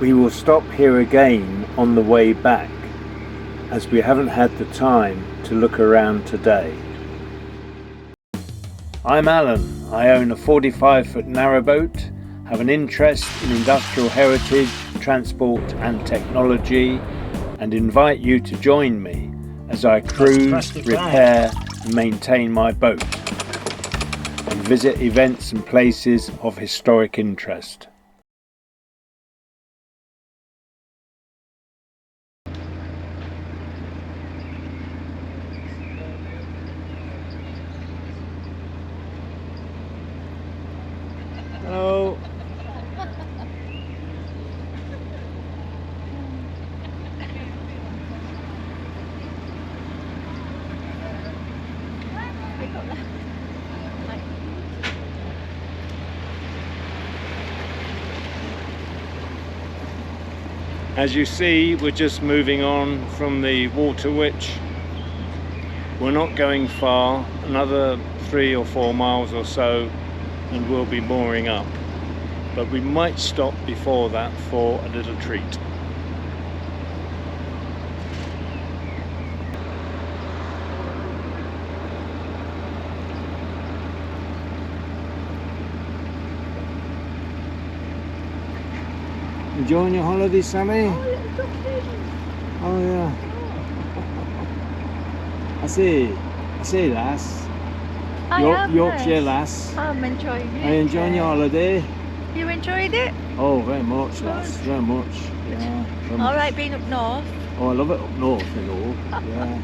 We will stop here again on the way back, as we haven't had the time to look around today. I'm Alan. I own a 45-foot narrowboat, have an interest in industrial heritage, transport and technology, and invite you to join me as I cruise, repair and maintain my boat, and visit events and places of historic interest. Hello. As you see, we're just moving on from the water witch. We're not going far, another 3 or 4 miles or so, and we'll be mooring up. But we might stop before that for a little treat. Enjoying your holiday, Sammy? Oh yeah. I see, lass. Yorkshire lass. I'm enjoying it. Are you enjoying your holiday? You enjoyed it? Oh, very much, lass. Very much. Yeah. All right, being up north. Oh, I love it up north, you know. Yeah.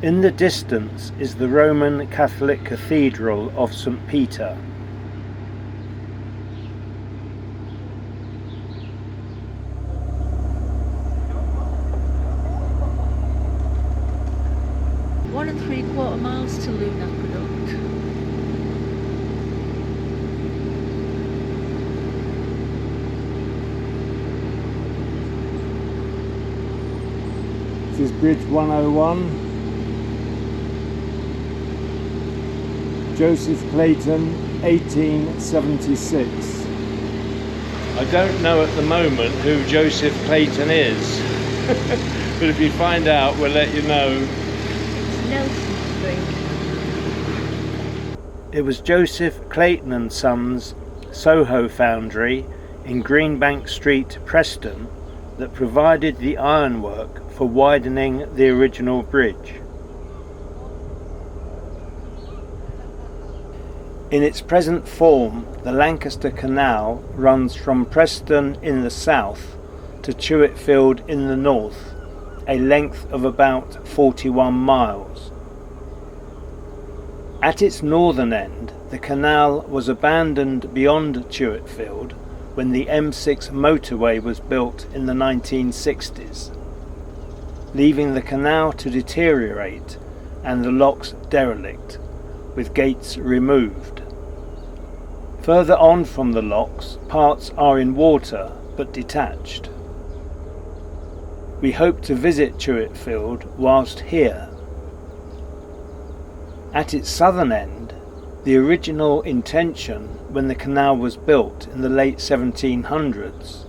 In the distance is the Roman Catholic Cathedral of St. Peter. One and 3/4 miles to Lune Aqueduct. This is Bridge 101. Joseph Clayton, 1876. I don't know at the moment who Joseph Clayton is, but if you find out, we'll let you know. Nelson Street. It was Joseph Clayton and Sons Soho Foundry in Greenbank Street, Preston, that provided the ironwork for widening the original bridge. In its present form, the Lancaster Canal runs from Preston in the south to Chewetfield in the north, a length of about 41 miles. At its northern end, the canal was abandoned beyond Chewetfield when the M6 motorway was built in the 1960s, leaving the canal to deteriorate and the locks derelict, with gates removed. Further on from the locks, parts are in water but detached. We hope to visit Chewetfield whilst here. At its southern end, the original intention when the canal was built in the late 1700s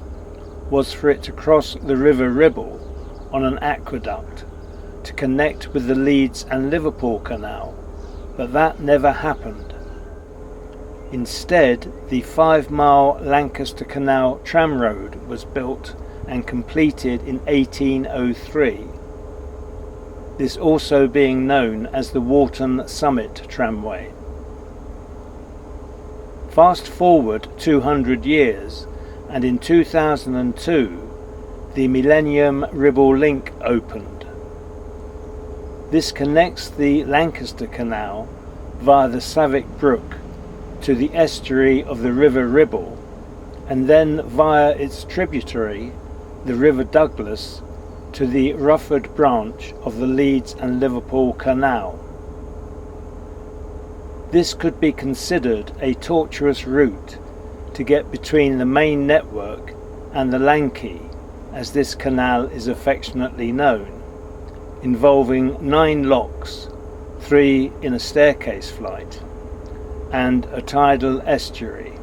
was for it to cross the River Ribble on an aqueduct to connect with the Leeds and Liverpool Canal, but that never happened. Instead, the 5-mile Lancaster Canal tram road was built and completed in 1803, this also being known as the Walton Summit Tramway. Fast forward 200 years, and in 2002 the Millennium Ribble Link opened. This connects the Lancaster Canal via the Savick Brook to the estuary of the River Ribble and then via its tributary, the River Douglas, to the Rufford branch of the Leeds and Liverpool Canal. This could be considered a tortuous route to get between the main network and the Lanky, as this canal is affectionately known, involving 9 locks, 3 in a staircase flight, and a tidal estuary.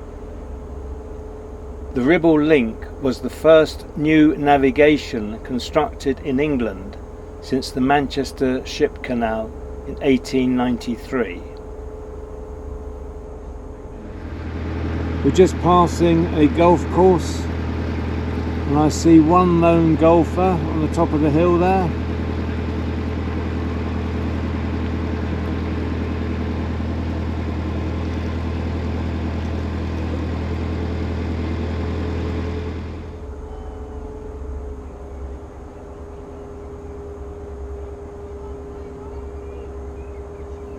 The Ribble Link was the first new navigation constructed in England since the Manchester Ship Canal in 1893. We're just passing a golf course, and I see one lone golfer on the top of the hill there.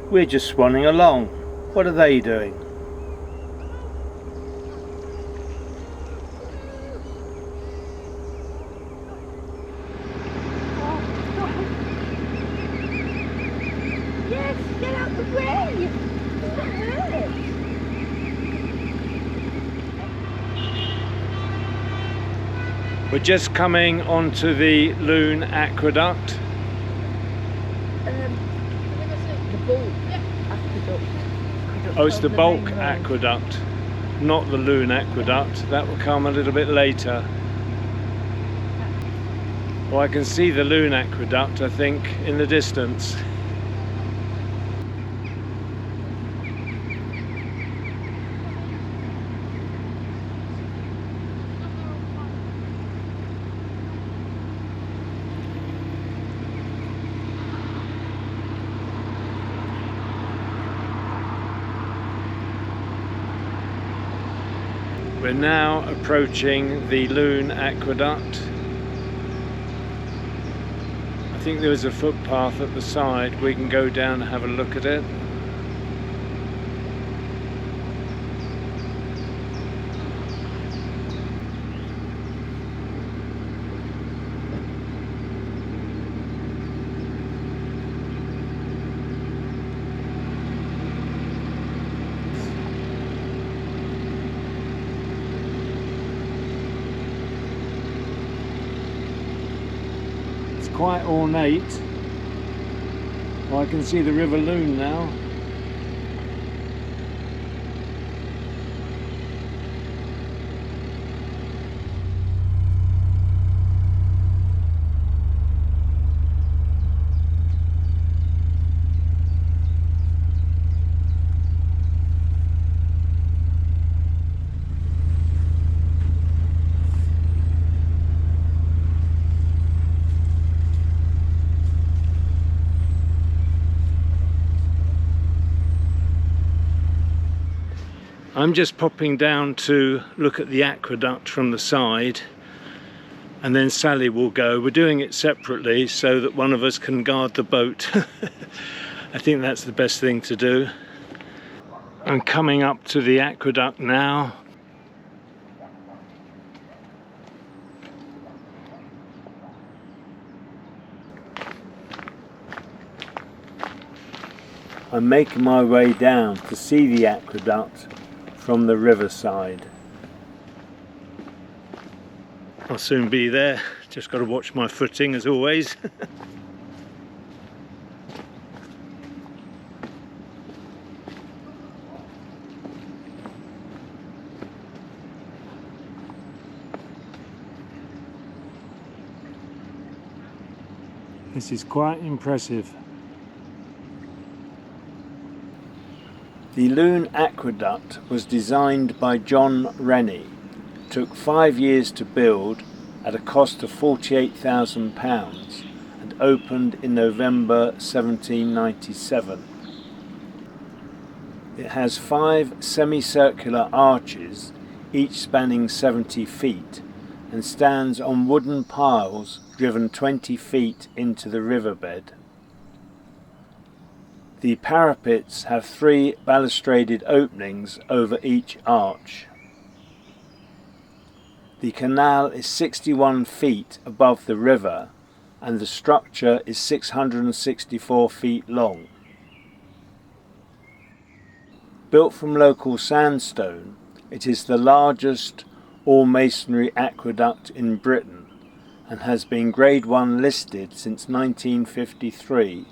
We're just swanning along. What are they doing? Yes, get out the way! We're just coming onto the Lune Aqueduct. Oh, it's the bulk aqueduct, not the Lune Aqueduct. That will come a little bit later. Well, I can see the Lune Aqueduct, I think, in the distance. We're now approaching the Lune Aqueduct. I think there is a footpath at the side. We can go down and have a look at it. Quite ornate. Well, I can see the River Lune now. I'm just popping down to look at the aqueduct from the side, and then Sally will go. We're doing it separately so that one of us can guard the boat. I think that's the best thing to do. I'm coming up to the aqueduct now. I'm making my way down to see the aqueduct from the riverside. I'll soon be there, just got to watch my footing as always. This is quite impressive. The Lune Aqueduct was designed by John Rennie. It took 5 years to build at a cost of £48,000 and opened in November 1797. It has 5 semicircular arches, each spanning 70 feet, and stands on wooden piles driven 20 feet into the riverbed. The parapets have 3 balustraded openings over each arch. The canal is 61 feet above the river and the structure is 664 feet long. Built from local sandstone, it is the largest all-masonry aqueduct in Britain and has been Grade 1 listed since 1953.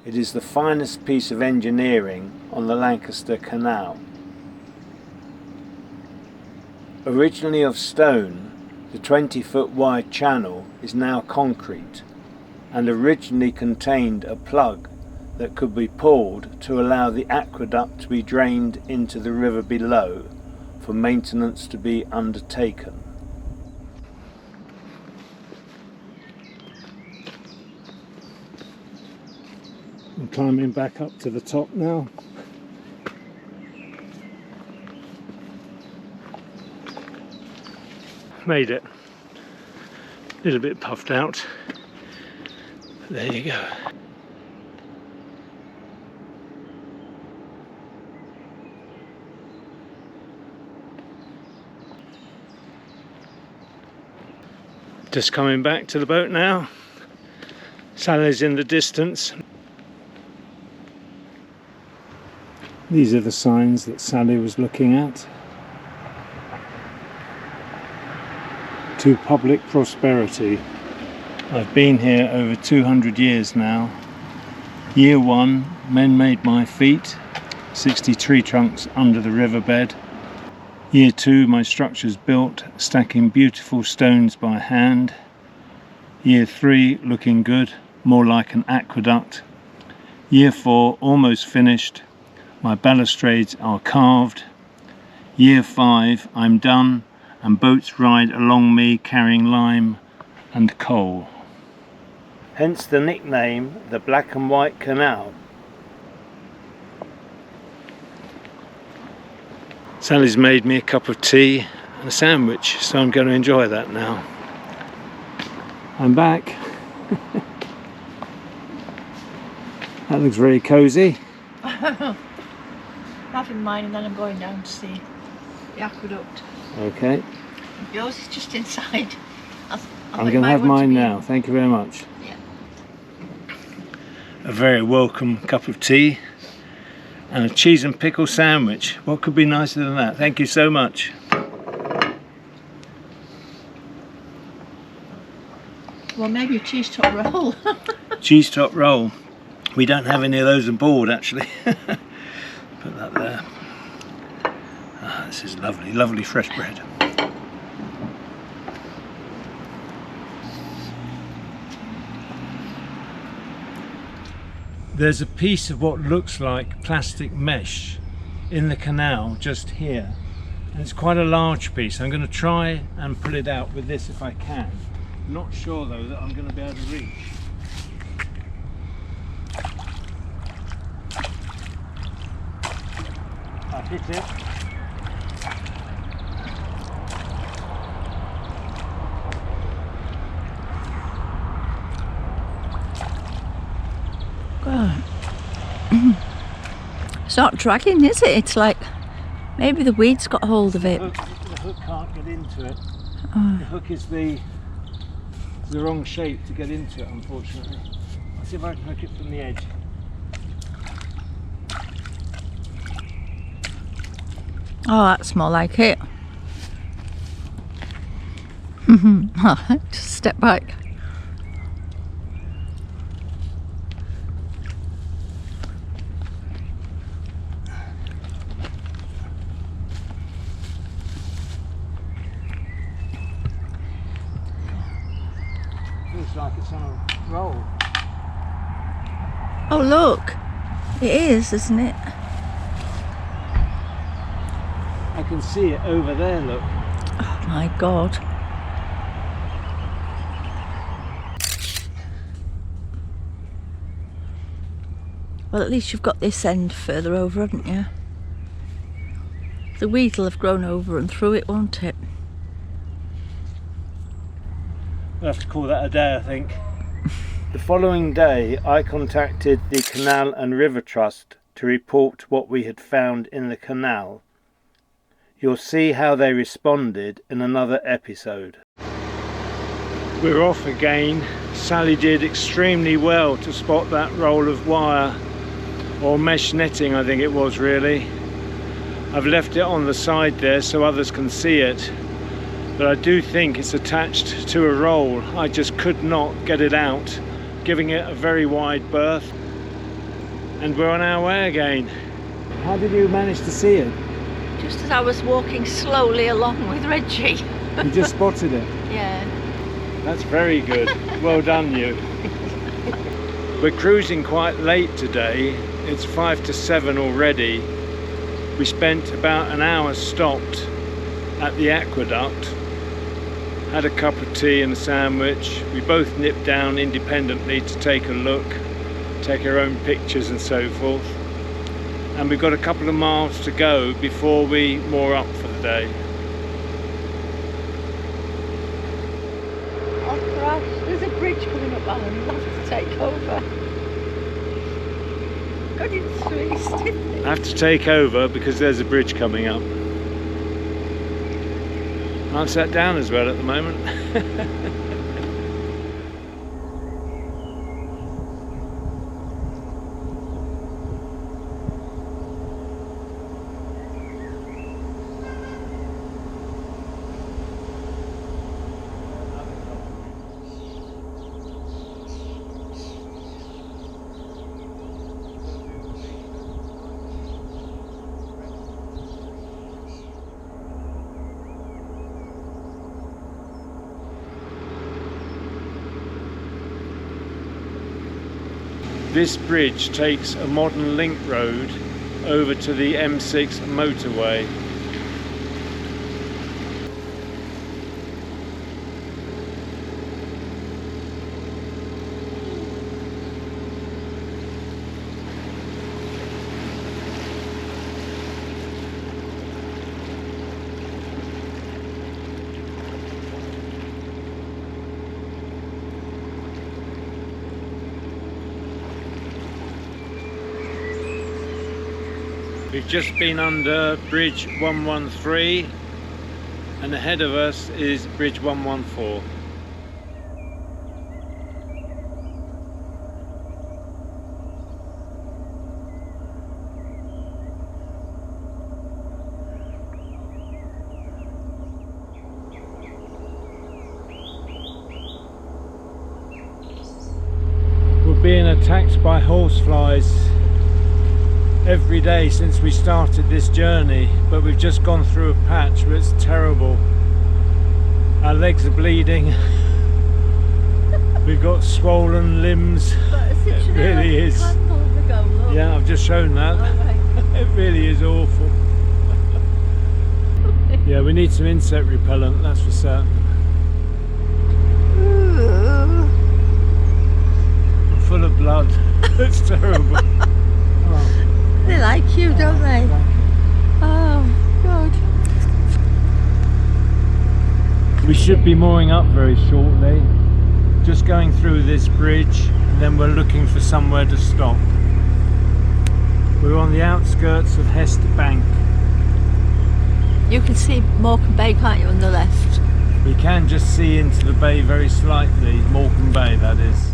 It is the finest piece of engineering on the Lancaster Canal. Originally of stone, the 20-foot wide channel is now concrete and originally contained a plug that could be pulled to allow the aqueduct to be drained into the river below for maintenance to be undertaken. I'm climbing back up to the top now. Made it. A little bit puffed out. There you go. Just coming back to the boat now. Sally's in the distance. These are the signs that Sally was looking at. To public prosperity. I've been here over 200 years now. Year 1, men made my feet, 60 tree trunks under the riverbed. Year 2, my structure's built, stacking beautiful stones by hand. Year 3, looking good, more like an aqueduct. Year 4, almost finished. My balustrades are carved. Year 5, I'm done, and boats ride along me carrying lime and coal. Hence the nickname, the Black and White Canal. Sally's made me a cup of tea and a sandwich, so I'm going to enjoy that now. I'm back. That looks very cosy. Having mine and then I'm going down to see the aqueduct. Okay. Yours is just inside. I'm going to have mine now. Thank you very much. Yeah. A very welcome cup of tea and a cheese and pickle sandwich. What could be nicer than that? Thank you so much. Well, maybe a cheese top roll. Cheese top roll. We don't have any of those on board actually. Put that there. Ah, this is lovely, lovely fresh bread. There's a piece of what looks like plastic mesh in the canal just here, and it's quite a large piece. I'm going to try and pull it out with this if I can. Not sure though that I'm going to be able to reach. I hit it. It's not dragging, is it? It's like maybe the weeds got hold of it. The hook can't get into it. Oh. The hook is the wrong shape to get into it, unfortunately. I'll see if I can hook it from the edge. Oh, that's more like it. Just step back. Looks like it's on a roll. Oh, look. It is, isn't it? I can see it over there, look. Oh my God. Well, at least you've got this end further over, haven't you? The weed will have grown over and through it, won't it? We'll have to call that a day, I think. The following day, I contacted the Canal and River Trust to report what we had found in the canal. You'll see how they responded in another episode. We're off again. Sally did extremely well to spot that roll of wire, or mesh netting I think it was really. I've left it on the side there so others can see it, but I do think it's attached to a roll. I just could not get it out, giving it a very wide berth. And we're on our way again. How did you manage to see it? Just as I was walking slowly along with Reggie. You just spotted it? Yeah. That's very good. Well done you. We're cruising quite late today. It's 5 to 7 already. We spent about an hour stopped at the aqueduct, had a cup of tea and a sandwich. We both nipped down independently to take a look, take our own pictures and so forth. And we've got a couple of miles to go before we moor up for the day. Oh Christ, there's a bridge coming up and we'll have to take over. God, it's really stiff. I have to take over because there's a bridge coming up. I'm sat down as well at the moment. This bridge takes a modern link road over to the M6 motorway. We've just been under Bridge 113 and ahead of us is Bridge 114. We're being attacked by horseflies every day since we started this journey, but we've just gone through a patch where it's terrible. Our legs are bleeding. We've got swollen limbs. It really is. Yeah, I've just shown that. It really is awful. Yeah, we need some insect repellent, that's for certain. I'm full of blood. It's terrible. Oh. They like you, don't they? Oh, God. We should be mooring up very shortly. Just going through this bridge, and then we're looking for somewhere to stop. We're on the outskirts of Hester Bank. You can see Morecambe Bay, can't you, on the left? We can just see into the bay very slightly, Morecambe Bay that is.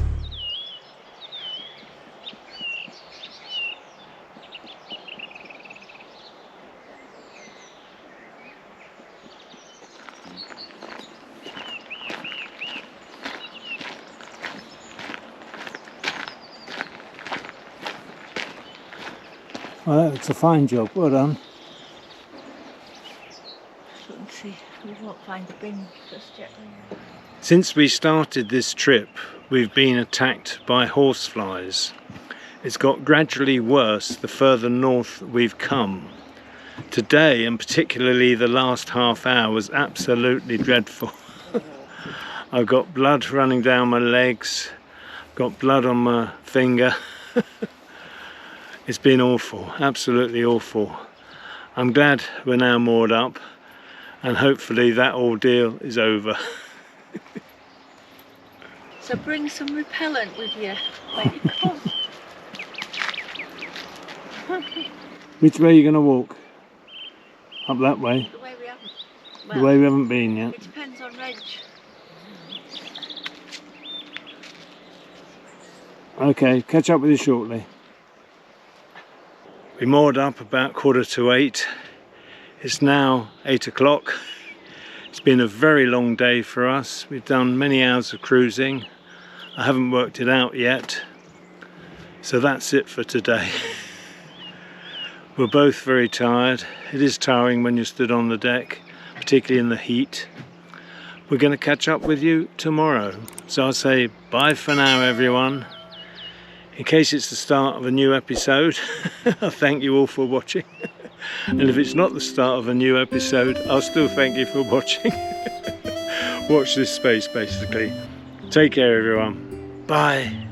Well, it's a fine job, well done. Let's see, we won't find the bin just yet. Since we started this trip, we've been attacked by horseflies. It's got gradually worse the further north we've come. Today, and particularly the last half hour, was absolutely dreadful. I've got blood running down my legs, got blood on my finger. It's been awful, absolutely awful. I'm glad we're now moored up and hopefully that ordeal is over. So bring some repellent with you when you come. Which way are you going to walk? Up that way. The way we haven't. The way we haven't been yet. It depends on reg. Okay, catch up with you shortly. We moored up about 7:45. It's now 8 o'clock. It's been a very long day for us. We've done many hours of cruising. I haven't worked it out yet. So that's it for today. We're both very tired. It is tiring when you're stood on the deck, particularly in the heat. We're going to catch up with you tomorrow. So I'll say bye for now, everyone. In case it's the start of a new episode, I thank you all for watching. And if it's not the start of a new episode, I'll still thank you for watching. Watch this space, basically. Take care, everyone. Bye.